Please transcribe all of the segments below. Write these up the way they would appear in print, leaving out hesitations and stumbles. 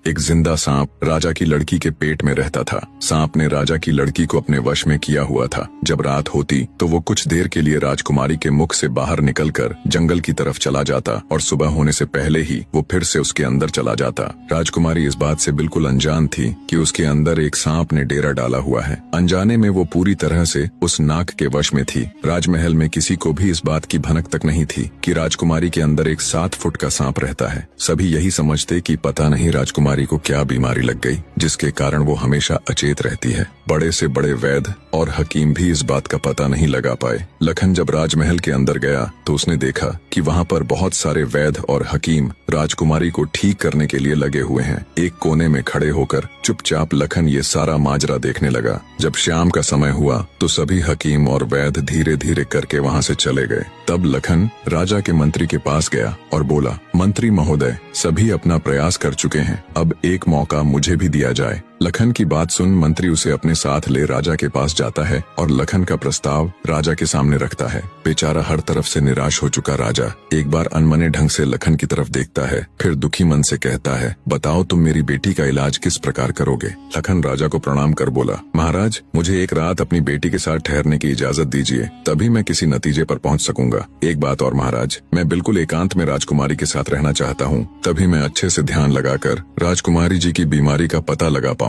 एक जिंदा सांप राजा की लड़की के पेट में रहता था। सांप ने राजा की लड़की को अपने वश में किया हुआ था। जब रात होती तो वो कुछ देर के लिए राजकुमारी के मुख से बाहर निकलकर जंगल की तरफ चला जाता और सुबह होने से पहले ही वो फिर से उसके अंदर चला जाता। राजकुमारी इस बात से बिल्कुल अनजान थी कि उसके अंदर एक सांप ने डेरा डाला हुआ है। अनजाने में वो पूरी तरह से उस नाग के वश में थी। राजमहल में किसी को भी इस बात की भनक तक नहीं थी कि राजकुमारी के अंदर एक 7 फुट का सांप रहता है। सभी यही समझते कि पता नहीं राजकुमारी को क्या बीमारी लग गई जिसके कारण वो हमेशा अचेत रहती है। बड़े से बड़े वैद्य और हकीम भी इस बात का पता नहीं लगा पाए। लखन जब राजमहल के अंदर गया तो उसने देखा कि वहाँ पर बहुत सारे वैद्य और हकीम राजकुमारी को ठीक करने के लिए लगे हुए हैं। एक कोने में खड़े होकर चुपचाप लखन ये सारा माजरा देखने लगा। जब शाम का समय हुआ तो सभी हकीम और वैद्य धीरे धीरे करके वहाँ से चले गए। तब लखन राजा के मंत्री के पास गया और बोला, मंत्री महोदय, सभी अपना प्रयास कर चुके हैं, अब एक मौका मुझे भी दिया जाए। लखन की बात सुन मंत्री उसे अपने साथ ले राजा के पास जाता है और लखन का प्रस्ताव राजा के सामने रखता है। बेचारा हर तरफ से निराश हो चुका राजा एक बार अनमने ढंग से लखन की तरफ देखता है, फिर दुखी मन से कहता है, बताओ तुम मेरी बेटी का इलाज किस प्रकार करोगे। लखन राजा को प्रणाम कर बोला, महाराज, मुझे एक रात अपनी बेटी के साथ ठहरने की इजाजत दीजिए, तभी मैं किसी नतीजे पर पहुंच सकूंगा। एक बात और महाराज, मैं बिल्कुल एकांत में राजकुमारी के साथ रहना चाहता हूँ, तभी मैं अच्छे से ध्यान लगाकर राजकुमारी जी की बीमारी का पता लगा पाऊंगा।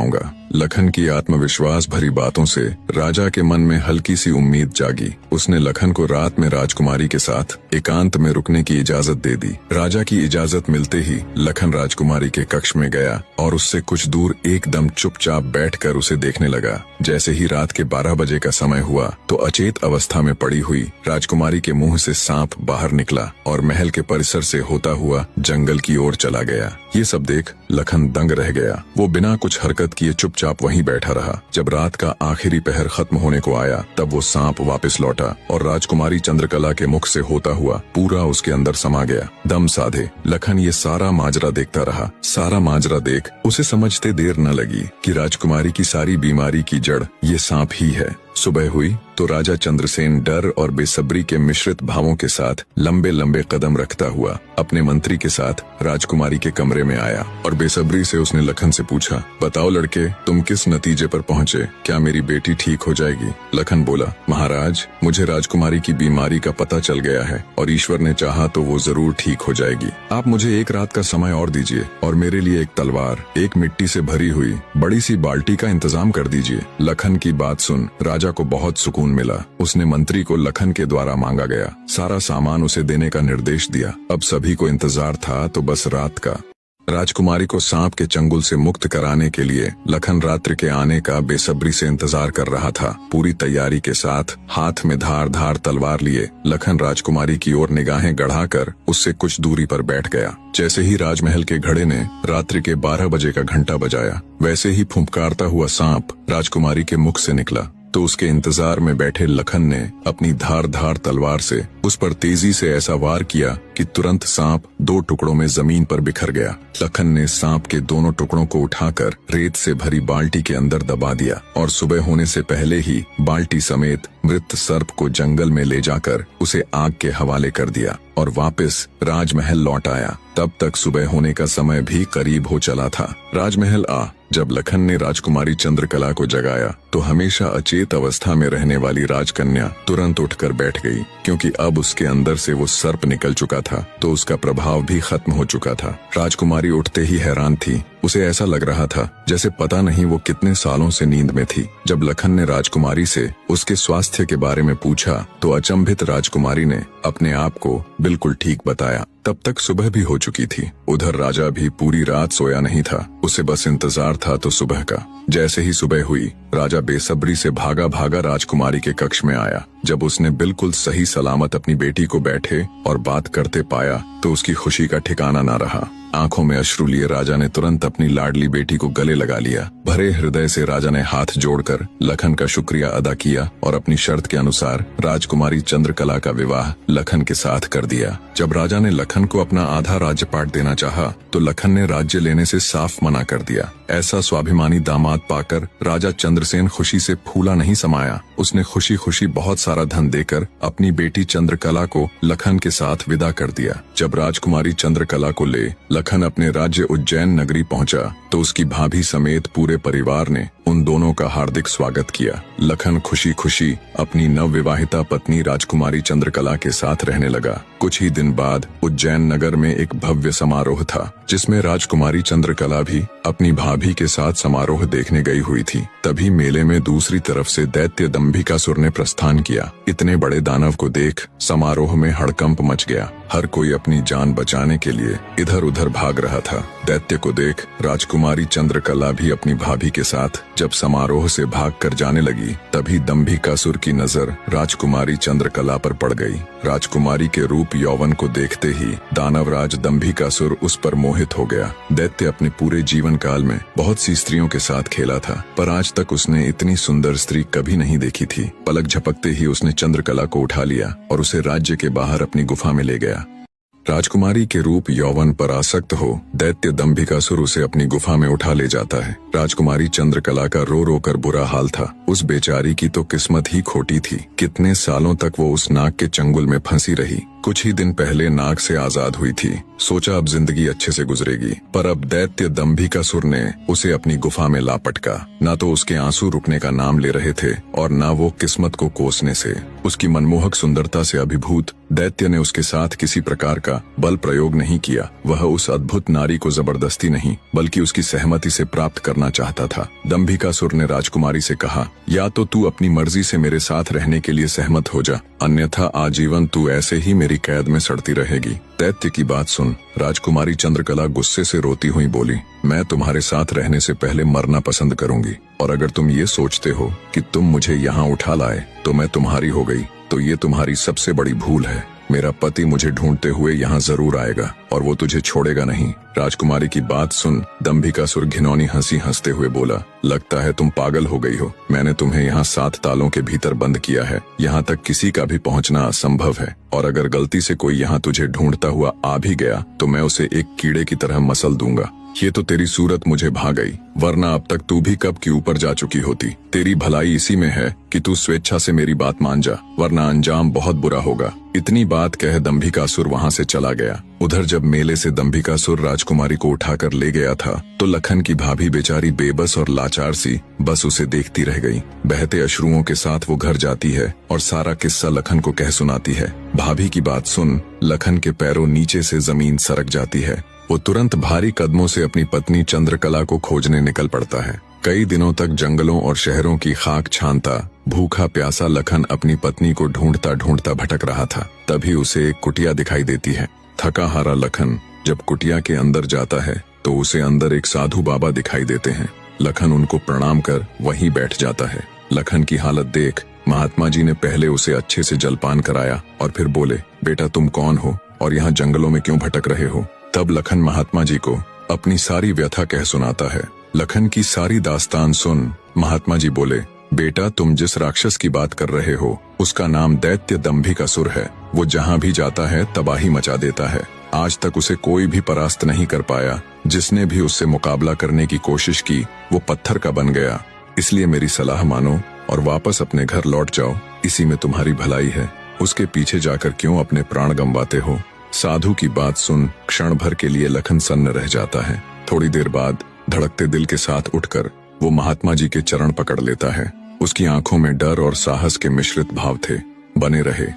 लखन की आत्मविश्वास भरी बातों से राजा के मन में हल्की सी उम्मीद जागी। उसने लखन को रात में राजकुमारी के साथ एकांत में रुकने की इजाजत दे दी। राजा की इजाजत मिलते ही लखन राजकुमारी के कक्ष में गया और उससे कुछ दूर एकदम चुपचाप बैठकर उसे देखने लगा। जैसे ही रात के 12 बजे का समय हुआ तो अचेत अवस्था में पड़ी हुई राजकुमारी के मुंह से सांप बाहर निकला और महल के परिसर से होता हुआ जंगल की ओर चला गया। ये सब देख लखन दंग रह गया। वो बिना कुछ हरकत किए चुपचाप वहीं बैठा रहा। जब रात का आखिरी पहर खत्म होने को आया तब वो सांप वापस लौटा और राजकुमारी चंद्रकला के मुख से होता हुआ पूरा उसके अंदर समा गया। दम साधे लखन ये सारा माजरा देखता रहा। सारा माजरा देख उसे समझते देर न लगी कि राजकुमारी की सारी बीमारी की जड़ ये सांप ही है। सुबह हुई तो राजा चंद्रसेन डर और बेसब्री के मिश्रित भावों के साथ लंबे लंबे कदम रखता हुआ अपने मंत्री के साथ राजकुमारी के कमरे में आया और बेसब्री से उसने लखन से पूछा, बताओ लड़के, तुम किस नतीजे पर पहुँचे? क्या मेरी बेटी ठीक हो जाएगी? लखन बोला, महाराज, मुझे राजकुमारी की बीमारी का पता चल गया है और ईश्वर ने चाहा तो वो जरूर ठीक हो जाएगी। आप मुझे एक रात का समय और दीजिए और मेरे लिए एक तलवार, एक मिट्टी से भरी हुई बड़ी सी बाल्टी का इंतजाम कर दीजिए। लखन की बात सुन राजा को बहुत सुकून मिला। उसने मंत्री को लखन के द्वारा मांगा गया सारा सामान उसे देने का निर्देश दिया। अब सभी को इंतजार था तो बस रात का। राजकुमारी को सांप के चंगुल से मुक्त कराने के लिए लखन रात्रि के आने का बेसब्री से इंतजार कर रहा था। पूरी तैयारी के साथ हाथ में धार धार तलवार लिए लखन राजकुमारी की ओर निगाहें गढ़ाकर उससे कुछ दूरी पर बैठ गया। जैसे ही राजमहल के घड़े ने रात्रि के 12 बजे का घंटा बजाया, वैसे ही फुंफकारता हुआ सांप राजकुमारी के मुख से निकला तो उसके इंतजार में बैठे लखन ने अपनी धार धार तलवार से उस पर तेजी से ऐसा वार किया कि तुरंत सांप 2 टुकड़ों में जमीन पर बिखर गया। लखन ने सांप के दोनों टुकड़ों को उठाकर रेत से भरी बाल्टी के अंदर दबा दिया और सुबह होने से पहले ही बाल्टी समेत मृत सर्प को जंगल में ले जाकर उसे आग के हवाले कर दिया और वापस राजमहल लौट आया। तब तक सुबह होने का समय भी करीब हो चला था। राजमहल जब लखन ने राजकुमारी चंद्रकला को जगाया तो हमेशा अचेत अवस्था में रहने वाली राजकन्या तुरंत उठकर बैठ गई, क्योंकि अब उसके अंदर से वो सर्प निकल चुका था तो उसका प्रभाव भी खत्म हो चुका था। राजकुमारी उठते ही हैरान थी। उसे ऐसा लग रहा था जैसे पता नहीं वो कितने सालों से नींद में थी। जब लखन ने राजकुमारी से उसके स्वास्थ्य के बारे में पूछा तो अचंभित राजकुमारी ने अपने आप को बिल्कुल ठीक बताया। तब तक सुबह भी हो चुकी थी। उधर राजा भी पूरी रात सोया नहीं था। उसे बस इंतजार था तो सुबह का। जैसे ही सुबह हुई राजा बेसब्री से भागा भागा राजकुमारी के कक्ष में आया। जब उसने बिल्कुल सही सलामत अपनी बेटी को बैठे और बात करते पाया तो उसकी खुशी का ठिकाना न रहा। आंखों में अश्रु लिए राजा ने तुरंत अपनी लाडली बेटी को गले लगा लिया। भरे हृदय से राजा ने हाथ जोड़कर लखन का शुक्रिया अदा किया और अपनी शर्त के अनुसार राजकुमारी चंद्रकला का विवाह लखन के साथ कर दिया। जब राजा ने लखन को अपना आधा राज्यपाट देना चाहा तो लखन ने राज्य लेने से साफ मना कर दिया। ऐसा स्वाभिमानी दामाद पाकर राजा चंद्रसेन खुशी से फूला नहीं समाया। उसने खुशी खुशी बहुत सारा धन देकर अपनी बेटी चंद्रकला को लखन के साथ विदा कर दिया। जब राजकुमारी चंद्रकला को ले लखन अपने राज्य उज्जैन नगरी पहुंचा तो उसकी भाभी समेत पूरे परिवार ने उन दोनों का हार्दिक स्वागत किया। लखन खुशी खुशी अपनी नवविवाहिता पत्नी राजकुमारी चंद्रकला के साथ रहने लगा। कुछ ही दिन बाद उज्जैन नगर में एक भव्य समारोह था जिसमें राजकुमारी चंद्रकला भी अपनी भाभी के साथ समारोह देखने गई हुई थी। तभी मेले में दूसरी तरफ से दैत्य दंभिकासुर ने प्रस्थान किया। इतने बड़े दानव को देख समारोह में हड़कंप मच गया। हर कोई अपनी जान बचाने के लिए इधर उधर भाग रहा था। दैत्य को देख राजकुमारी चंद्रकला भी अपनी भाभी के साथ जब समारोह से भागकर जाने लगी, तभी दंभिकासुर की नजर राजकुमारी चंद्रकला पर पड़ गई। राजकुमारी के रूप यौवन को देखते ही दानवराज दंभिकासुर उस पर मोहित हो गया। दैत्य अपने पूरे जीवन काल में बहुत सी स्त्रियों के साथ खेला था, पर आज तक उसने इतनी सुंदर स्त्री कभी नहीं देखी थी। पलक झपकते ही उसने चंद्रकला को उठा लिया और उसे राज्य के बाहर अपनी गुफा में ले गया। राजकुमारी के रूप यौवन पर आसक्त हो दैत्य दंभिकासुर उसे अपनी गुफा में उठा ले जाता है। राजकुमारी चंद्रकला का रो रो कर बुरा हाल था। उस बेचारी की तो किस्मत ही खोटी थी। कितने सालों तक वो उस नाग के चंगुल में फंसी रही। कुछ ही दिन पहले नाग से आजाद हुई थी। सोचा अब जिंदगी अच्छे से गुजरेगी, पर अब दैत्य दंभिकासुर ने उसे अपनी गुफा में ला पटका। न तो उसके आंसू रुकने का नाम ले रहे थे और न वो किस्मत को कोसने से। उसकी मनमोहक सुंदरता से अभिभूत दैत्य ने उसके साथ किसी प्रकार का बल प्रयोग नहीं किया। वह उस अद्भुत नारी को जबरदस्ती नहीं बल्कि उसकी सहमति से प्राप्त करना चाहता था। दंभिकासुर ने राजकुमारी से कहा, या तो तू अपनी मर्जी से मेरे साथ रहने के लिए सहमत हो जा, अन्यथा आजीवन तू ऐसे ही मेरी कैद में सड़ती रहेगी। दैत्य की बात सुन राजकुमारी चंद्रकला गुस्से से रोती हुई बोली, मैं तुम्हारे साथ रहने से पहले मरना पसंद करूंगी, और अगर तुम ये सोचते हो कि तुम मुझे यहाँ उठा लाए तो मैं तुम्हारी हो गई, तो ये तुम्हारी सबसे बड़ी भूल है। मेरा पति मुझे ढूंढते हुए यहाँ जरूर आएगा और वो तुझे छोड़ेगा नहीं। राजकुमारी की बात सुन दंभिकासुर घिनौनी हंसी हंसते हुए बोला, लगता है तुम पागल हो गई हो। मैंने तुम्हें यहाँ 7 तालों के भीतर बंद किया है। यहाँ तक किसी का भी पहुँचना असंभव है, और अगर गलती से कोई यहाँ तुझे ढूंढता हुआ आ भी गया तो मैं उसे एक कीड़े की तरह मसल दूंगा। ये तो तेरी सूरत मुझे भा गई, वरना अब तक तू भी कब की ऊपर जा चुकी होती। तेरी भलाई इसी में है कि तू स्वेच्छा से मेरी बात मान जा, वरना अंजाम बहुत बुरा होगा। इतनी बात कह दंभिकासुर वहाँ से चला गया। उधर जब मेले से दंभिकासुर राजकुमारी को उठाकर ले गया था तो लखन की भाभी बेचारी बेबस और लाचार सी बस उसे देखती रह गई। बहते अश्रुओं के साथ वो घर जाती है और सारा किस्सा लखन को कह सुनाती है। भाभी की बात सुन लखन के पैरों नीचे से जमीन सरक जाती है। वो तुरंत भारी कदमों से अपनी पत्नी चंद्रकला को खोजने निकल पड़ता है। कई दिनों तक जंगलों और शहरों की खाक छानता भूखा प्यासा लखन अपनी पत्नी को ढूंढता ढूंढता भटक रहा था। तभी उसे एक कुटिया दिखाई देती है। थका हारा लखन जब कुटिया के अंदर जाता है तो उसे अंदर एक साधु बाबा दिखाई देते हैं। लखन उनको प्रणाम कर वहीं बैठ जाता है। लखन की हालत देख महात्मा जी ने पहले उसे अच्छे से जलपान कराया और फिर बोले, बेटा तुम कौन हो और यहाँ जंगलों में क्यों भटक रहे हो। तब लखन महात्मा जी को अपनी सारी व्यथा कह सुनाता है। लखन की सारी दास्तान सुन महात्मा जी बोले, बेटा तुम जिस राक्षस की बात कर रहे हो उसका नाम दैत्य दंभिकासुर है। वो जहाँ भी जाता है तबाही मचा देता है। आज तक उसे कोई भी परास्त नहीं कर पाया। जिसने भी उससे मुकाबला करने की कोशिश की वो पत्थर का बन गया। इसलिए मेरी सलाह मानो और वापस अपने घर लौट जाओ, इसी में तुम्हारी भलाई है। उसके पीछे जाकर क्यों अपने प्राण गंवाते हो। साधु की बात सुन क्षण भर के लिए लखन सन्न रह जाता है। थोड़ी देर बाद धड़कते दिल के साथ उठकर वो महात्मा जी के चरण पकड़ लेता है। उसकी आंखों में डर और साहस के मिश्रित भाव थे। बने रहे।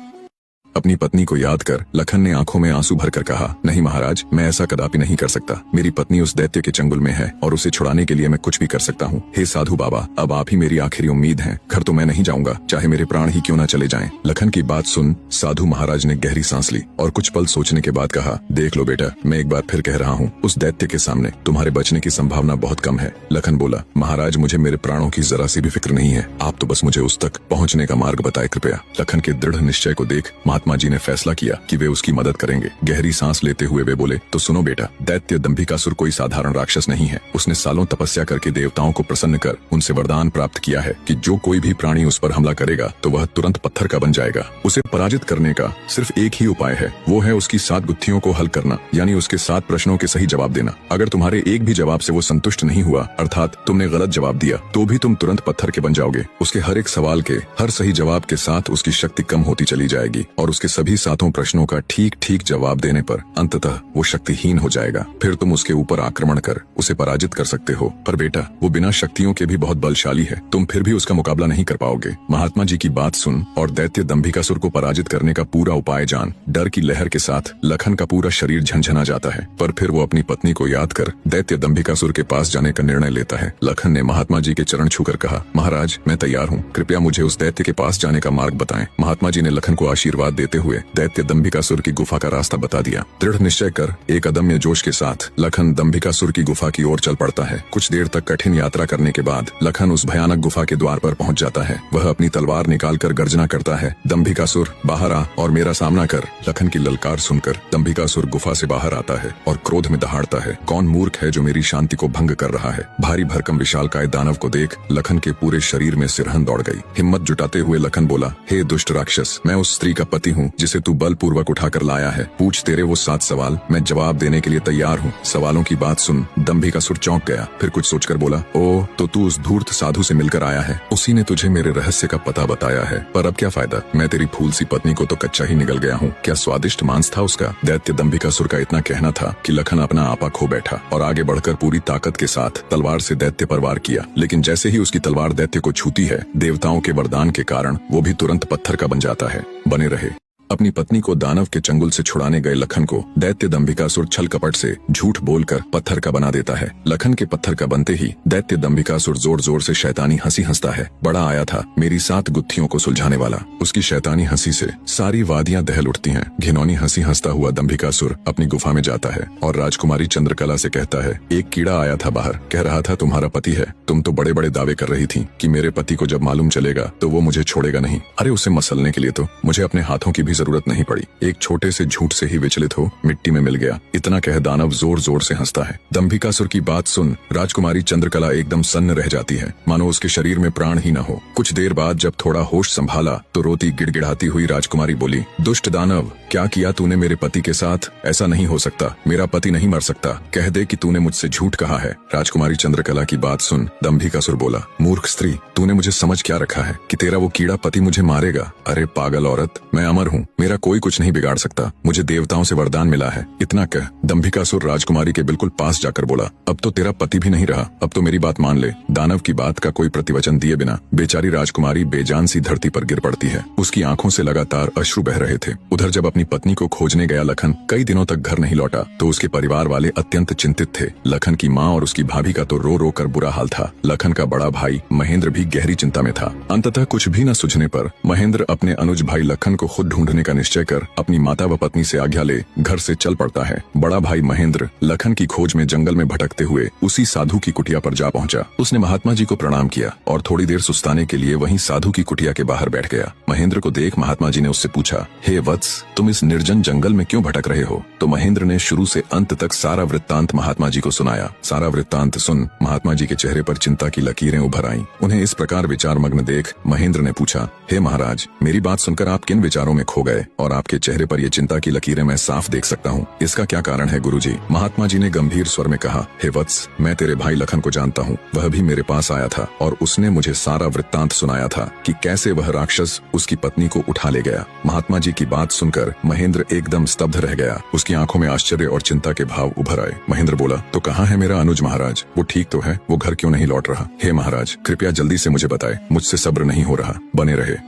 अपनी पत्नी को याद कर लखन ने आंखों में आंसू भरकर कहा, नहीं महाराज, मैं ऐसा कदापि नहीं कर सकता। मेरी पत्नी उस दैत्य के चंगुल में है और उसे छुड़ाने के लिए मैं कुछ भी कर सकता हूँ। हे साधु बाबा, अब आप ही मेरी आखिरी उम्मीद हैं। घर तो मैं नहीं जाऊंगा, चाहे मेरे प्राण ही क्यों न चले जाएं। लखन की बात सुन साधु महाराज ने गहरी सांस ली और कुछ पल सोचने के बाद कहा, देख लो बेटा, मैं एक बार फिर कह रहा हूँ, उस दैत्य के सामने तुम्हारे बचने की संभावना बहुत कम है। लखन बोला, महाराज मुझे मेरे प्राणों की जरा सी भी फिक्र नहीं है। आप तो बस मुझे उस तक पहुँचने का मार्ग बताए कृपया। लखन के दृढ़ निश्चय को देख महात्मा जी ने फैसला किया कि वे उसकी मदद करेंगे। गहरी सांस लेते हुए वे बोले, तो सुनो बेटा, दैत्य दंभिकासुर कोई साधारण राक्षस नहीं है। उसने सालों तपस्या करके देवताओं को प्रसन्न कर उनसे वरदान प्राप्त किया है कि जो कोई भी प्राणी उस पर हमला करेगा तो वह तुरंत पत्थर का बन जाएगा। उसे पराजित करने का सिर्फ एक ही उपाय है, वो है उसकी 7 गुत्थियों को हल करना, यानी उसके 7 प्रश्नों के सही जवाब देना। अगर तुम्हारे एक भी जवाब से वो संतुष्ट नहीं हुआ, अर्थात तुमने गलत जवाब दिया, तो भी तुम तुरंत पत्थर के बन जाओगे। उसके हर एक सवाल के हर सही जवाब के साथ उसकी शक्ति कम होती चली जाएगी और उसके सभी 7 प्रश्नों का ठीक ठीक जवाब देने पर अंततः वो शक्तिहीन हो जाएगा। फिर तुम उसके ऊपर आक्रमण कर उसे पराजित कर सकते हो। पर बेटा, वो बिना शक्तियों के भी बहुत बलशाली है, तुम फिर भी उसका मुकाबला नहीं कर पाओगे। महात्मा जी की बात सुन और दैत्य दंभिकासुर को पराजित करने का पूरा उपाय जान। डर की लहर के साथ लखन का पूरा शरीर झंझना जाता है, पर फिर वो अपनी पत्नी को याद कर दैत्य दंभिकासुर के पास जाने का निर्णय लेता है। लखन ने महात्मा जी के चरण छूकर कहा, महाराज मैं तैयार हूँ, कृपया मुझे उस दैत्य के पास जाने का मार्ग बताएं। महात्मा जी ने लखन को आशीर्वाद देते हुए दैत्य दंभिकासुर की गुफा का रास्ता बता दिया। दृढ़ निश्चय कर एक अदम्य जोश के साथ लखन दंभिकासुर की गुफा की ओर चल पड़ता है। कुछ देर तक कठिन यात्रा करने के बाद लखन उस भयानक गुफा के द्वार पर पहुंच जाता है। वह अपनी तलवार निकालकर गर्जना करता है, दंभिकासुर बाहर आ और मेरा सामना कर। लखन की ललकार सुनकर दंभिकासुर गुफा से बाहर आता है और क्रोध में दहाड़ता है, कौन मूर्ख है जो मेरी शांति को भंग कर रहा है। भारी भरकम विशालकाय दानव को देख लखन के पूरे शरीर में सिरहन दौड़ गई। हिम्मत जुटाते हुए लखन बोला, हे दुष्ट राक्षस, मैं उस स्त्री का पति हूँ जिसे तू बलपूर्वक उठाकर लाया है। पूछ तेरे वो 7 सवाल, मैं जवाब देने के लिए तैयार हूँ। सवालों की बात सुन दंभिकासुर चौंक गया, फिर कुछ सोचकर बोला, ओ तो तू उस धूर्त साधु से मिलकर आया है, उसी ने तुझे मेरे रहस्य का पता बताया है। पर अब क्या फायदा, मैं तेरी फूल सी पत्नी को तो कच्चा ही निगल गया हूँ। क्या स्वादिष्ट मांस था उसका। दैत्य दंभिकासुर का इतना कहना था कि लखन अपना आपा खो बैठा और आगे बढ़कर पूरी ताकत के साथ तलवार से दैत्य पर वार किया। लेकिन जैसे ही उसकी तलवार दैत्य को छूती है, देवताओं के वरदान के कारण वो भी तुरंत पत्थर का बन जाता है। बने रहे। अपनी पत्नी को दानव के चंगुल से छुड़ाने गए लखन को दैत्य दंभिकासुर छल कपट से झूठ बोलकर पत्थर का बना देता है। लखन के पत्थर का बनते ही दैत्य दंभिकासुर जोर जोर से शैतानी हंसी हंसता है। बड़ा आया था मेरी 7 गुत्थियों को सुलझाने वाला। उसकी शैतानी हंसी से सारी वादियां दहल उठती हैं। घिनौनी हंसी हंसता हुआ दंभिकासुर अपनी गुफा में जाता है और राजकुमारी चंद्रकला से कहता है, एक कीड़ा आया था बाहर, कह रहा था तुम्हारा पति है। तुम तो बड़े बड़े दावे कर रही थी कि मेरे पति को जब मालूम चलेगा तो वो मुझे छोड़ेगा नहीं। अरे उसे मसलने के लिए तो मुझे अपने हाथों की भी जरूरत नहीं पड़ी, एक छोटे से झूठ से ही विचलित हो मिट्टी में मिल गया। इतना कह दानव जोर जोर से हंसता है। दंभिकासुर की बात सुन राजकुमारी चंद्रकला एकदम सन्न रह जाती है, मानो उसके शरीर में प्राण ही न हो। कुछ देर बाद जब थोड़ा होश संभाला तो रोती गिड़गिड़ाती हुई राजकुमारी बोली, दुष्ट दानव, क्या किया तूने मेरे पति के साथ। ऐसा नहीं हो सकता, मेरा पति नहीं मर सकता, कह दे कि तूने मुझसे झूठ कहा है। राजकुमारी चंद्रकला की बात सुन दंभिकासुर बोला, मूर्ख स्त्री, तूने मुझे समझ क्या रखा है कि तेरा वो कीड़ा पति मुझे मारेगा। अरे पागल औरत, मैं अमर हूँ, मेरा कोई कुछ नहीं बिगाड़ सकता, मुझे देवताओं से वरदान मिला है। इतना कह दंभिकासुर राजकुमारी के बिल्कुल पास जाकर बोला, अब तो तेरा पति भी नहीं रहा, अब तो मेरी बात मान ले। दानव की बात का कोई प्रतिवचन दिए बिना बेचारी राजकुमारी बेजान सी धरती पर गिर पड़ती है। उसकी आंखों से लगातार अश्रु बह रहे थे। उधर जब अपनी पत्नी को खोजने गया लखन कई दिनों तक घर नहीं लौटा तो उसके परिवार वाले अत्यंत चिंतित थे। लखन की माँ और उसकी भाभी का तो रो रो कर बुरा हाल था। लखन का बड़ा भाई महेंद्र भी गहरी चिंता में था। अंततः कुछ भी न सूझने पर महेंद्र अपने अनुज भाई लखन को खुद ढूंढने का निश्चय कर अपनी माता व पत्नी से आज्ञा ले घर से चल पड़ता है। बड़ा भाई महेंद्र लखन की खोज में जंगल में भटकते हुए उसी साधु की कुटिया पर जा पहुंचा। उसने महात्मा जी को प्रणाम किया और थोड़ी देर सुस्ताने के लिए वहीं साधु की कुटिया के बाहर बैठ गया। महेंद्र को देख महात्मा जी ने उससे पूछा, हे वत्स, तुम इस निर्जन जंगल में क्यों भटक रहे हो। तो महेंद्र ने शुरू से अंत तक सारा वृत्तांत महात्मा जी को सुनाया। सारा वृत्तांत सुन महात्मा जी के चेहरे पर चिंता की लकीरें उभर आईं। उन्हें इस प्रकार विचार मग्न देख महेंद्र ने पूछा, हे महाराज, मेरी बात सुनकर आप किन विचारों में खो गए और आपके चेहरे पर ये चिंता की लकीरें मैं साफ देख सकता हूँ। इसका क्या कारण है गुरुजी। महात्मा जी ने गंभीर स्वर में कहा, हे वत्स, मैं तेरे भाई लखन को जानता हूँ। वह भी मेरे पास आया था और उसने मुझे सारा वृत्तांत सुनाया था कि कैसे वह राक्षस उसकी पत्नी को उठा ले गया। महात्मा जी की बात सुनकर महेंद्र एकदम स्तब्ध रह गया। उसकी आंखों में आश्चर्य और चिंता के भाव उभर आए। महेंद्र बोला, तो कहाँ है मेरा अनुज महाराज, वो ठीक तो है, वो घर क्यों नहीं लौट रहा। हे महाराज, कृपया जल्दी से मुझे बताए, मुझसे सब्र नहीं हो रहा। बने रहे।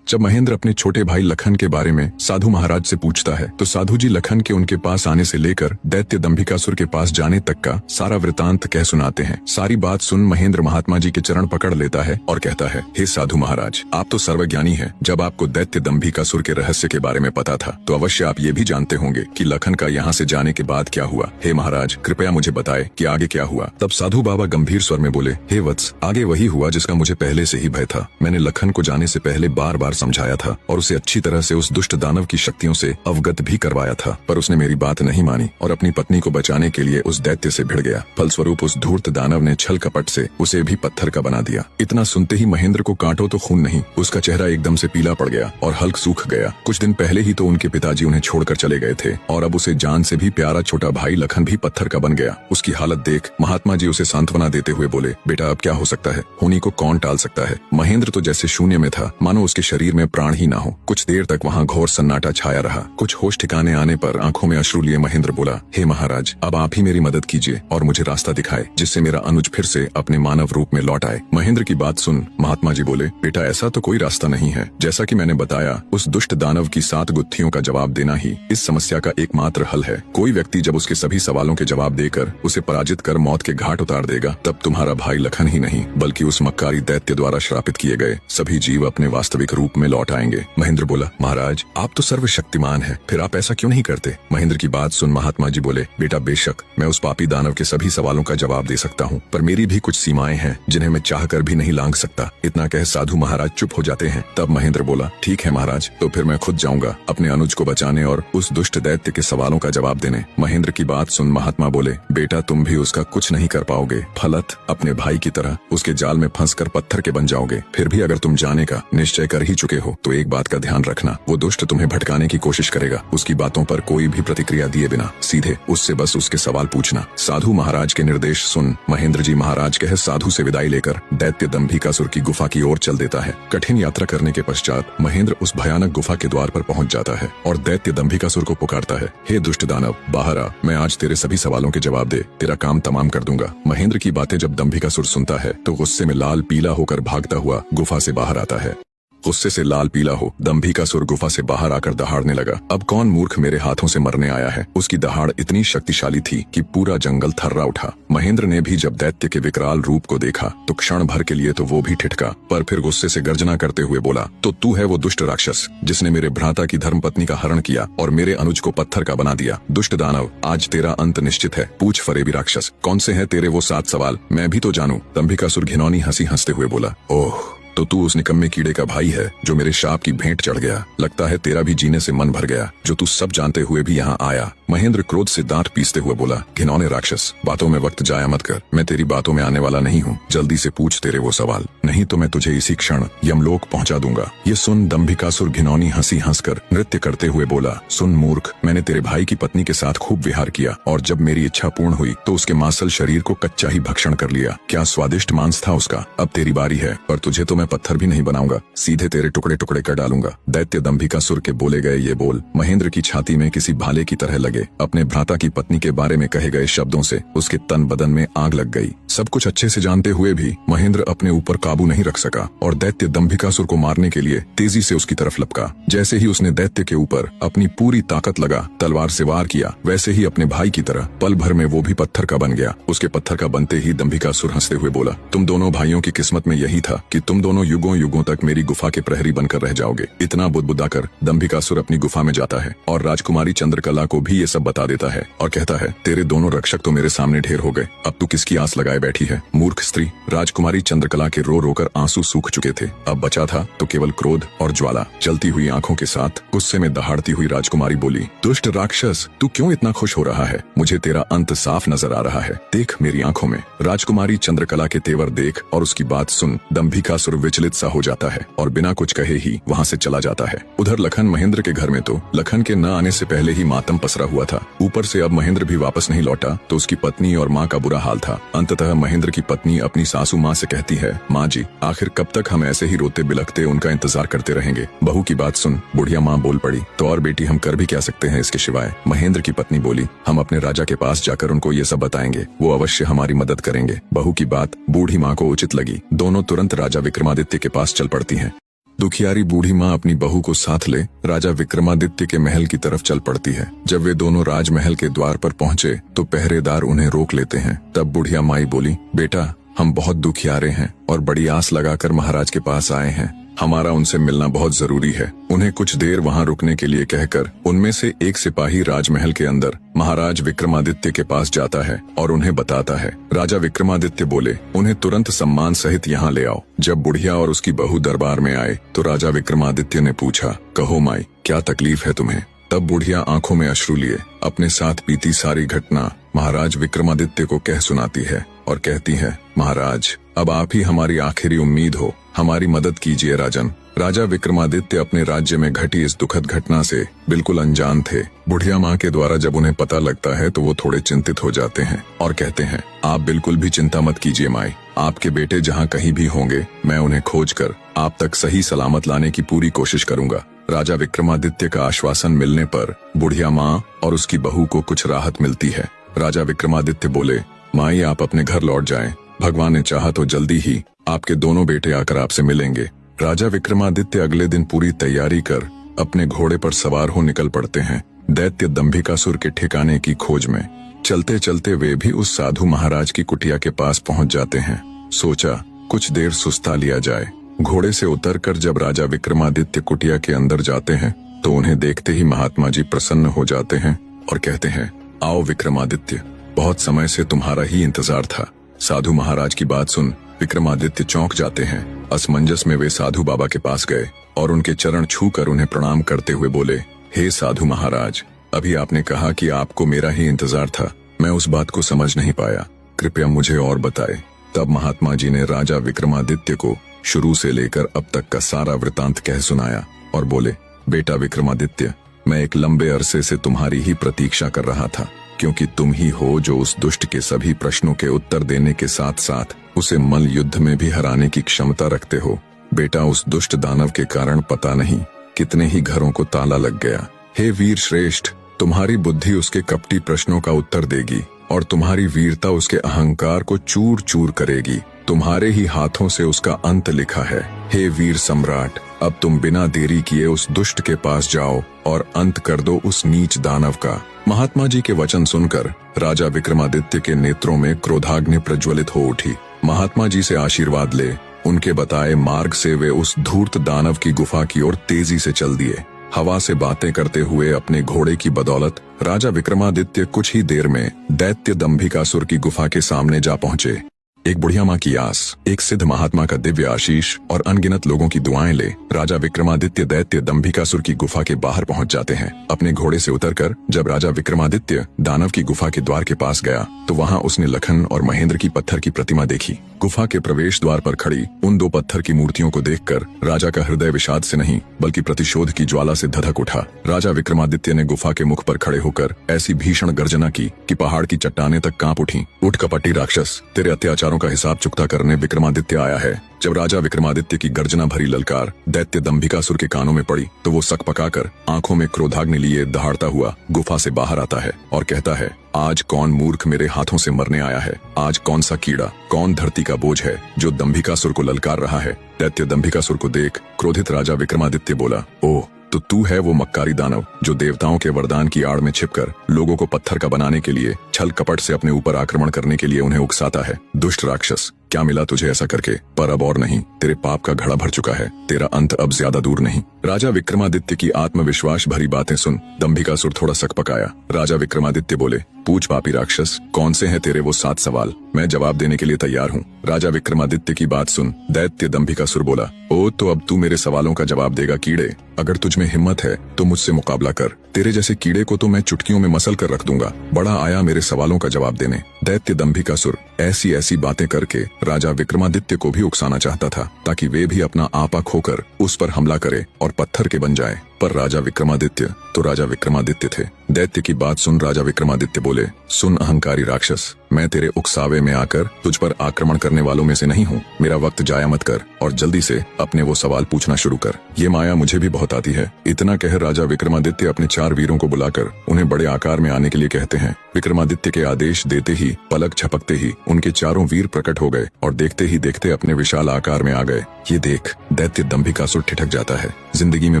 जब महेंद्र अपने छोटे भाई लखन के बारे में साधु महाराज से पूछता है तो साधु जी लखन के उनके पास आने से लेकर दैत्य दंभिकासुर के पास जाने तक का सारा वृतांत कह सुनाते हैं। सारी बात सुन महेंद्र महात्मा जी के चरण पकड़ लेता है और कहता है, हे साधु महाराज, आप तो सर्वज्ञानी हैं। जब आपको दैत्य दंभिकासुर के रहस्य के बारे में पता था तो अवश्य आप ये भी जानते होंगे कि लखन का यहाँ से जाने के बाद क्या हुआ। हे महाराज, कृपया मुझे बताए कि आगे क्या हुआ। तब साधु बाबा गंभीर स्वर में बोले, हे वत्स, आगे वही हुआ जिसका मुझे पहले से ही भय था। मैंने लखन को जाने से पहले बार बार समझाया था और उसे अच्छी तरह से उस दुष्ट दानव की शक्तियों से अवगत भी करवाया था, पर उसने मेरी बात नहीं मानी और अपनी पत्नी को बचाने के लिए उस दैत्य से भिड़ गया। फलस्वरूप उस धूर्त दानव ने छल कपट से उसे भी पत्थर का बना दिया। इतना सुनते ही महेंद्र को कांटो तो खून नहीं, उसका चेहरा एकदम से पीला पड़ गया और हल्क सूख गया। कुछ दिन पहले ही तो उनके पिताजी उन्हें छोड़कर चले गए थे और अब उसे जान से भी प्यारा छोटा भाई लखन भी पत्थर का बन गया। उसकी हालत देख महात्मा जी उसे सांत्वना देते हुए बोले, बेटा अब क्या हो सकता है, होनी को कौन टाल सकता है। महेंद्र तो जैसे शून्य में था, मानो उसके शरीर शरीर में प्राण ही ना हो। कुछ देर तक वहाँ घोर सन्नाटा छाया रहा। कुछ होश ठिकाने आने पर आंखों में अश्रु लिए महेंद्र बोला, हे महाराज, अब आप ही मेरी मदद कीजिए और मुझे रास्ता दिखाए जिससे मेरा अनुज फिर से अपने मानव रूप में लौट आए। महेंद्र की बात सुन महात्मा जी बोले, बेटा ऐसा तो कोई रास्ता नहीं है। जैसा कि मैंने बताया, उस दुष्ट दानव की 7 गुत्थियों का जवाब देना ही इस समस्या का एकमात्र हल है। कोई व्यक्ति जब उसके सभी सवालों के जवाब देकर उसे पराजित कर मौत के घाट उतार देगा, तब तुम्हारा भाई लखन ही नहीं बल्कि उस मक्कारी दैत्य द्वारा श्रापित किए गए सभी जीव अपने वास्तविक रूप में लौट आएंगे। महेंद्र बोला, महाराज आप तो सर्वशक्तिमान है, फिर आप ऐसा क्यों नहीं करते? महेंद्र की बात सुन महात्मा जी बोले, बेटा बेशक मैं उस पापी दानव के सभी सवालों का जवाब दे सकता हूँ, पर मेरी भी कुछ सीमाएं हैं जिन्हें मैं चाहकर भी नहीं लांघ सकता। इतना कह साधु महाराज चुप हो जाते हैं। तब महेंद्र बोला, ठीक है महाराज, तो फिर मैं खुद जाऊंगा अपने अनुज को बचाने और उस दुष्ट दैत्य के सवालों का जवाब देने। महेंद्र की बात सुन महात्मा बोले, बेटा तुम भी उसका कुछ नहीं कर पाओगे, फलत अपने भाई की तरह उसके जाल में फंसकर पत्थर के बन जाओगे। फिर भी अगर तुम जाने का निश्चय कर ही चुके हो तो एक बात का ध्यान रखना, वो दुष्ट तुम्हें भटकाने की कोशिश करेगा। उसकी बातों पर कोई भी प्रतिक्रिया दिए बिना सीधे उससे बस उसके सवाल पूछना। साधु महाराज के निर्देश सुन। महेंद्र जी महाराज कह साधु से विदाई लेकर दैत्य दंभिकासुर की गुफा की ओर चल देता है। कठिन यात्रा करने के पश्चात महेंद्र उस भयानक गुफा के द्वार पर पहुंच जाता है और दैत्य दंभिकासुर को पुकारता है, हे दुष्ट दानव, बाहर आ, मैं आज तेरे सभी सवालों के जवाब दे तेरा काम तमाम कर दूंगा। महेंद्र की बातें जब दंभिकासुर सुनता है तो गुस्से में लाल पीला होकर भागता हुआ गुफा से बाहर आता है। गुस्से से लाल पीला हो दंभिकासुर गुफा से बाहर आकर दहाड़ने लगा। अब कौन मूर्ख मेरे हाथों से मरने आया है? उसकी दहाड़ इतनी शक्तिशाली थी कि पूरा जंगल थर्रा उठा। महेंद्र ने भी जब दैत्य के विकराल रूप को देखा तो क्षण भर के लिए तो वो भी ठिठका, पर फिर गुस्से से गर्जना करते हुए बोला, तो तू है वो दुष्ट राक्षस जिसने मेरे भ्राता की धर्मपत्नी का हरण किया और मेरे अनुज को पत्थर का बना दिया। दुष्ट दानव, आज तेरा अंत निश्चित है। पूछ फरेबी राक्षस, कौन से हैं तेरे वो 7 सवाल, मैं भी तो जानूं। दंभिकासुर घिनौनी हंसी हंसते हुए बोला, ओह, तो तू उस निकम्मे कीड़े का भाई है जो मेरे शाप की भेंट चढ़ गया। लगता है तेरा भी जीने से मन भर गया, जो तू सब जानते हुए भी यहाँ आया। महेंद्र क्रोध से दांत पीसते हुए बोला, घिनौने राक्षस, बातों में वक्त जाया मत कर। मैं तेरी बातों में आने वाला नहीं हूँ। जल्दी से पूछ तेरे वो सवाल, नहीं तो मैं तुझे इसी क्षण यमलोक पहुँचा दूंगा। ये सुन दंभिकासुर घिनौनी हंसी हंसकर नृत्य करते हुए बोला, सुन मूर्ख, मैंने तेरे भाई की पत्नी के साथ खूब विहार किया और जब मेरी इच्छा पूर्ण हुई तो उसके मांसल शरीर को कच्चा ही भक्षण कर लिया। क्या स्वादिष्ट मांस था उसका। अब तेरी बारी है, पर तुझे तो मैं पत्थर भी नहीं बनाऊंगा, सीधे तेरे टुकड़े टुकड़े कर डालूंगा। दैत्य दंभिकासुर के बोले गए ये बोल महेंद्र की छाती में किसी भाले की तरह लगे। अपने भ्राता की पत्नी के बारे में कहे गए शब्दों से उसके तन बदन में आग लग गई। सब कुछ अच्छे से जानते हुए भी महेंद्र अपने ऊपर काबू नहीं रख सका और दैत्य दंभिकासुर को मारने के लिए तेजी से उसकी तरफ लपका। जैसे ही उसने दैत्य के ऊपर अपनी पूरी ताकत लगा तलवार से वार किया, वैसे ही अपने भाई की तरह पल भर में वो भी पत्थर का बन गया। उसके पत्थर का बनते ही दंभिकासुर हंसते हुए बोला, तुम दोनों भाइयों की किस्मत में यही था कि तुम दोनों युगों युगों तक मेरी गुफा के प्रहरी बनकर रह जाओगे। इतना बुदबुदाकर दंभिकासुर अपनी गुफा में जाता है और राजकुमारी चंद्रकला को भी ये सब बता देता है और कहता है, तेरे दोनों रक्षक तो मेरे सामने ढेर हो गए, अब तू किसकी आस लगाए बैठी है? मूर्ख स्त्री। राजकुमारी चंद्रकला के रो रोकर आंसू सूख चुके थे, अब बचा था तो केवल क्रोध और ज्वाला। जलती हुई आंखों के साथ गुस्से में दहाड़ती हुई राजकुमारी बोली, दुष्ट राक्षस, तू क्यों इतना खुश हो रहा है? मुझे तेरा अंत साफ नजर आ रहा है, देख मेरी आंखों में। राजकुमारी चंद्रकला के तेवर देख और उसकी बात सुन दंभिकासुर विचलित सा हो जाता है और बिना कुछ कहे ही वहाँ से चला जाता है। उधर लखन महेंद्र के घर में तो लखन के न आने से पहले ही मातम पसरा हुआ था। ऊपर से अब महेंद्र भी वापस नहीं लौटा तो उसकी पत्नी और माँ का बुरा हाल था। अंततः महेंद्र की पत्नी अपनी सासू माँ से कहती है, माँ जी, आखिर कब तक हम ऐसे ही रोते बिलखते उनका इंतजार करते रहेंगे? बहू की बात सुन बुढ़िया माँ बोल पड़ी, तो और बेटी हम कर भी क्या सकते हैं इसके सिवाय? महेंद्र की पत्नी बोली, हम अपने राजा के पास जाकर उनको ये सब बताएंगे, वो अवश्य हमारी मदद करेंगे। बहू की बात बूढ़ी माँ को उचित लगी। दोनों तुरंत राजा विक्रमादित्य के पास चल पड़ती हैं। दुखियारी बूढ़ी माँ अपनी बहू को साथ ले राजा विक्रमादित्य के महल की तरफ चल पड़ती है। जब वे दोनों राजमहल के द्वार पर पहुँचे तो पहरेदार उन्हें रोक लेते हैं। तब बुढ़िया माई बोली, बेटा, हम बहुत दुखियारे हैं और बड़ी आस लगाकर महाराज के पास आए हैं। हमारा उनसे मिलना बहुत जरूरी है। उन्हें कुछ देर वहाँ रुकने के लिए कहकर उनमें से एक सिपाही राजमहल के अंदर महाराज विक्रमादित्य के पास जाता है और उन्हें बताता है। राजा विक्रमादित्य बोले, उन्हें तुरंत सम्मान सहित यहाँ ले आओ। जब बुढ़िया और उसकी बहू दरबार में आए तो राजा विक्रमादित्य ने पूछा, कहो माई, क्या तकलीफ है तुम्हें? तब बुढ़िया आंखों में अश्रु लिए अपने साथ बीती सारी घटना महाराज विक्रमादित्य को कह सुनाती है और कहती है, महाराज, अब आप ही हमारी आखिरी उम्मीद हो, हमारी मदद कीजिए राजन। राजा विक्रमादित्य अपने राज्य में घटी इस दुखद घटना से बिल्कुल अनजान थे। बुढ़िया माँ के द्वारा जब उन्हें पता लगता है तो वो थोड़े चिंतित हो जाते हैं और कहते हैं, आप बिल्कुल भी चिंता मत कीजिए माई, आपके बेटे जहाँ कहीं भी होंगे मैं उन्हें खोजकर आप तक सही सलामत लाने की पूरी कोशिश करूंगा। राजा विक्रमादित्य का आश्वासन मिलने पर बुढ़िया माँ और उसकी बहू को कुछ राहत मिलती है। राजा विक्रमादित्य बोले, माई आप अपने घर लौट जाएं। भगवान ने चाहा तो जल्दी ही आपके दोनों बेटे आकर आपसे मिलेंगे। राजा विक्रमादित्य अगले दिन पूरी तैयारी कर अपने घोड़े पर सवार हो निकल पड़ते हैं दैत्य दंभिकासुर के ठिकाने की खोज में। चलते चलते वे भी उस साधु महाराज की कुटिया के पास पहुंच जाते हैं। सोचा कुछ देर सुस्ता लिया जाए। घोड़े से उतरकर जब राजा विक्रमादित्य कुटिया के अंदर जाते हैं तो उन्हें देखते ही महात्मा जी प्रसन्न हो जाते हैं और कहते हैं, आओ विक्रमादित्य, बहुत समय से तुम्हारा ही इंतजार था। साधु महाराज की बात सुन विक्रमादित्य चौंक जाते हैं। असमंजस में वे साधु बाबा के पास गए और उनके चरण छूकर उन्हें प्रणाम करते हुए बोले, हे साधु महाराज, अभी आपने कहा कि आपको मेरा ही इंतजार था। मैं उस बात को समझ नहीं पाया, कृपया मुझे और बताएं। तब महात्मा जी ने राजा विक्रमादित्य को शुरू से लेकर अब तक का सारा वृतांत कह सुनाया और बोले, बेटा विक्रमादित्य, मैं एक लंबे अरसे से तुम्हारी ही प्रतीक्षा कर रहा था, क्योंकि तुम ही हो जो उस दुष्ट के सभी प्रश्नों के उत्तर देने के साथ साथ उसे मल्ल युद्ध में भी हराने की क्षमता रखते हो। बेटा, उस दुष्ट दानव के कारण पता नहीं कितने ही घरों को ताला लग गया। हे वीर श्रेष्ठ, तुम्हारी बुद्धि उसके कपटी प्रश्नों का उत्तर देगी और तुम्हारी वीरता उसके अहंकार को चूर चूर करेगी। तुम्हारे ही हाथों से उसका अंत लिखा है। हे वीर सम्राट, अब तुम बिना देरी किए उस दुष्ट के पास जाओ और अंत कर दो उस नीच दानव का। महात्मा जी के वचन सुनकर राजा विक्रमादित्य के नेत्रों में क्रोधाग्नि प्रज्वलित हो उठी। महात्मा जी से आशीर्वाद ले उनके बताए मार्ग से वे उस धूर्त दानव की गुफा की ओर तेजी से चल दिए। हवा से बातें करते हुए अपने घोड़े की बदौलत राजा विक्रमादित्य कुछ ही देर में दैत्य दंभिकासुर की गुफा के सामने जा पहुंचे। एक बुढ़िया माँ की आस, एक सिद्ध महात्मा का दिव्य आशीष और अनगिनत लोगों की दुआएं ले राजा विक्रमादित्य दैत्य दंभिकासुर की गुफा के बाहर पहुंच जाते हैं। अपने घोड़े से उतरकर जब राजा विक्रमादित्य दानव की गुफा के द्वार के पास गया तो वहां उसने लखन और महेंद्र की पत्थर की प्रतिमा देखी। गुफा के प्रवेश द्वार पर खड़ी उन दो पत्थर की मूर्तियों को देखकर राजा का हृदय विषाद से नहीं बल्कि प्रतिशोध की ज्वाला से धधक उठा। राजा विक्रमादित्य ने गुफा के मुख पर खड़े होकर ऐसी भीषण गर्जना की कि पहाड़ की चट्टानें तक कांप उठी। उठ कपटी राक्षस, तेरे अत्याचारों का हिसाब चुकता करने विक्रमादित्य आया है। जब राजा विक्रमादित्य की गर्जना भरी ललकार दैत्य दंभिकासुर के कानों में पड़ी तो वो सक पकाकर आंखों में क्रोधाग्नि लिए दहाड़ता हुआ गुफा से बाहर आता है और कहता है, आज कौन मूर्ख मेरे हाथों से मरने आया है? आज कौन सा कीड़ा, कौन धरती का बोझ है जो दंभिकासुर को ललकार रहा है? दैत्य दंभिकासुर को देख क्रोधित राजा विक्रमादित्य बोला, ओह, तो तू है वो मक्कारी दानव जो देवताओं के वरदान की आड़ में छिपकर लोगों को पत्थर का बनाने के लिए छल कपट से अपने ऊपर आक्रमण करने के लिए उन्हें उकसाता है। दुष्ट राक्षस, क्या मिला तुझे ऐसा करके? पर अब और नहीं, तेरे पाप का घड़ा भर चुका है, तेरा अंत अब ज्यादा दूर नहीं। राजा विक्रमादित्य की आत्मविश्वास भरी बातें सुन दंभिकासुर थोड़ा सक पकाया। राजा विक्रमादित्य बोले, पूछ पापी राक्षस, कौन से हैं तेरे वो 7 सवाल? मैं जवाब देने के लिए तैयार हूँ। राजा विक्रमादित्य की बात सुन दैत्य दंभिकासुर बोला, ओ तो अब तू मेरे सवालों का जवाब देगा कीड़े। अगर तुझ में हिम्मत है तो मुझसे मुकाबला कर। तेरे जैसे कीड़े को तो मैं चुटकियों में मसल कर रख दूंगा। बड़ा आया मेरे सवालों का जवाब देने। दैत्य दंभिकासुर ऐसी ऐसी बातें करके राजा विक्रमादित्य को भी उकसाना चाहता था ताकि वे भी अपना आपा खोकर उस पर हमला करे और पत्थर के बन जाए। पर राजा विक्रमादित्य तो राजा विक्रमादित्य थे। दैत्य की बात सुन राजा विक्रमादित्य बोले, सुन अहंकारी राक्षस, मैं तेरे उकसावे में आकर तुझ पर आक्रमण करने वालों में से नहीं हूँ। मेरा वक्त जाया मत कर और जल्दी से अपने वो सवाल पूछना शुरू कर। ये माया मुझे भी बहुत आती है। इतना कह राजा विक्रमादित्य अपने 4 वीरों को बुलाकर उन्हें बड़े आकार में आने के लिए कहते हैं। विक्रमादित्य के आदेश देते ही पलक झपकते ही उनके 4 वीर प्रकट हो गए और देखते ही देखते अपने विशाल आकार में आ गए। ये देख दैत्य दंभिकासुर ठिठक जाता है। जिंदगी में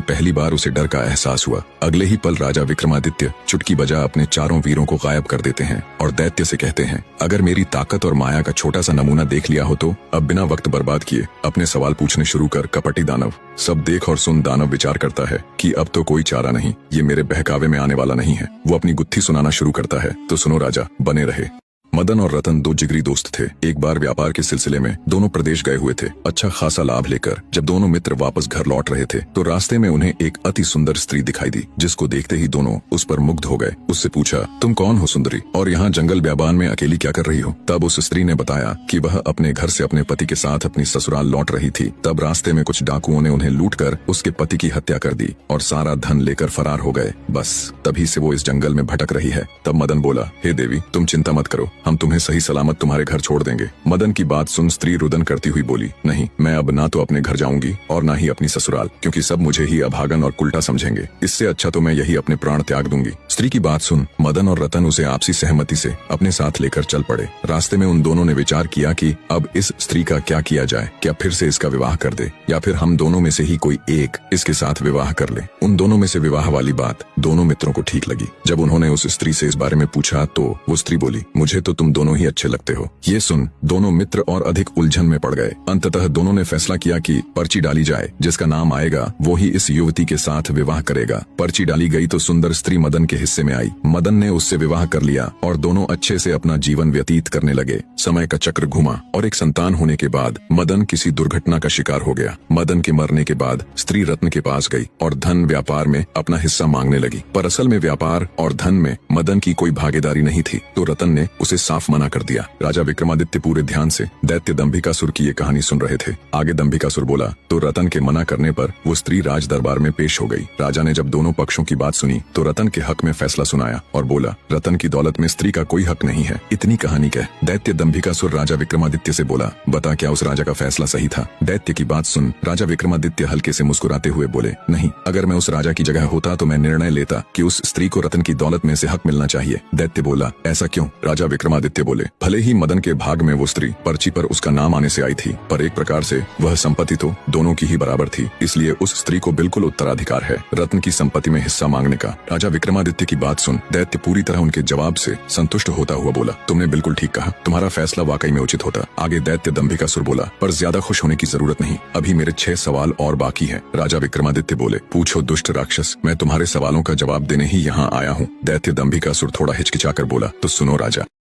पहली बार उसे डर का एहसास हुआ। अगले ही पल राजा विक्रमादित्य चुटकी बजा अपने 4 वीरों को गायब कर देते हैं और दैत्य से कहते हैं, अगर मेरी ताकत और माया का छोटा सा नमूना देख लिया हो तो अब बिना वक्त बर्बाद किए अपने सवाल पूछने शुरू कर कपटी दानव। सब देख और सुन दानव विचार करता है कि अब तो कोई चारा नहीं, ये मेरे बहकावे में आने वाला नहीं है। वो अपनी गुत्थी सुनाना शुरू करता है। तो सुनो राजा, बने रहे। मदन और रतन 2 जिगरी दोस्त थे। एक बार व्यापार के सिलसिले में दोनों प्रदेश गए हुए थे। अच्छा खासा लाभ लेकर जब दोनों मित्र वापस घर लौट रहे थे तो रास्ते में उन्हें एक अति सुंदर स्त्री दिखाई दी, जिसको देखते ही दोनों उस पर मुग्ध हो गए। उससे पूछा, तुम कौन हो सुंदरी, और यहाँ जंगल ब्याबान में अकेली क्या कर रही हो? तब उस स्त्री ने बताया कि वह अपने घर से अपने पति के साथ अपनी ससुराल लौट रही थी। तब रास्ते में कुछ डाकुओं ने उन्हें लूटकर उसके पति की हत्या कर दी और सारा धन लेकर फरार हो गए। बस तभी से वो इस जंगल में भटक रही है। तब मदन बोला, हे देवी, तुम चिंता मत करो, हम तुम्हें सही सलामत तुम्हारे घर छोड़ देंगे। मदन की बात सुन स्त्री रुदन करती हुई बोली, नहीं, मैं अब ना तो अपने घर जाऊंगी और ना ही अपनी ससुराल, क्योंकि सब मुझे ही अभागन और उल्टा समझेंगे। इससे अच्छा तो मैं यही अपने प्राण त्याग दूंगी। स्त्री की बात सुन मदन और रतन उसे आपसी सहमति से अपने साथ लेकर चल पड़े। रास्ते में उन दोनों ने विचार किया कि अब इस स्त्री का क्या किया जाए, क्या फिर से इसका विवाह कर दे या फिर हम दोनों में से ही कोई एक इसके साथ विवाह कर ले। उन दोनों में से विवाह वाली बात दोनों मित्रों को ठीक लगी। जब उन्होंने उस स्त्री से इस बारे में पूछा तो वो स्त्री बोली, मुझे तो तुम दोनों ही अच्छे लगते हो। ये सुन दोनों मित्र और अधिक उलझन में पड़ गए। अंततः दोनों ने फैसला किया कि पर्ची डाली जाए, जिसका नाम आएगा वो ही इस युवती के साथ विवाह करेगा। पर्ची डाली गई तो सुंदर स्त्री मदन के हिस्से में आई। मदन ने उससे विवाह कर लिया और दोनों अच्छे से अपना जीवन व्यतीत करने लगे। समय का चक्र घुमा और एक संतान होने के बाद मदन किसी दुर्घटना का शिकार हो गया। मदन के मरने के बाद स्त्री रत्न के पास गई और धन व्यापार में अपना हिस्सा मांगने लगी, पर असल में व्यापार और धन में मदन की कोई भागीदारी नहीं थी, तो रतन ने उसे साफ मना कर दिया। राजा विक्रमादित्य पूरे ध्यान से दैत्य दंभिकासुर की ये कहानी सुन रहे थे। आगे दंभिकासुर बोला तो रतन के मना करने पर वो स्त्री राज दरबार में पेश हो गई। राजा ने जब दोनों पक्षों की बात सुनी तो रतन के हक में फैसला सुनाया और बोला, रतन की दौलत में स्त्री का कोई हक नहीं है। इतनी कहानी कह दैत्य दंभिकासुर राजा विक्रमादित्य से बोला, बता क्या उस राजा का फैसला सही था। दैत्य की बात सुन राजा विक्रमादित्य हल्के से मुस्कुराते हुए बोले, नहीं, अगर मैं उस राजा की जगह होता तो मैं निर्णय लेता कि उस स्त्री को रतन की दौलत में से हक मिलना चाहिए। दैत्य बोला, ऐसा क्यों? राजा विक्रमादित्य बोले, भले ही मदन के भाग में वो स्त्री पर्ची पर उसका नाम आने से आई थी, पर एक प्रकार से वह संपत्ति तो दोनों की ही बराबर थी, इसलिए उस स्त्री को बिल्कुल उत्तराधिकार है रत्न की संपत्ति में हिस्सा मांगने का। राजा विक्रमादित्य की बात सुन दैत्य पूरी तरह उनके जवाब से संतुष्ट होता हुआ बोला, तुमने बिल्कुल ठीक कहा, तुम्हारा फैसला वाकई में उचित होता। आगे दैत्य दंभिकासुर बोला, पर ज्यादा खुश होने की जरूरत नहीं, अभी मेरे 6 सवाल और बाकी हैं। राजा विक्रमादित्य बोले, पूछो दुष्ट राक्षस, मैं तुम्हारे सवालों का जवाब देने ही यहाँ आया हूँ। दैत्य दंभिकासुर थोड़ा हिचकिचाकर बोला, तो सुनो राजा,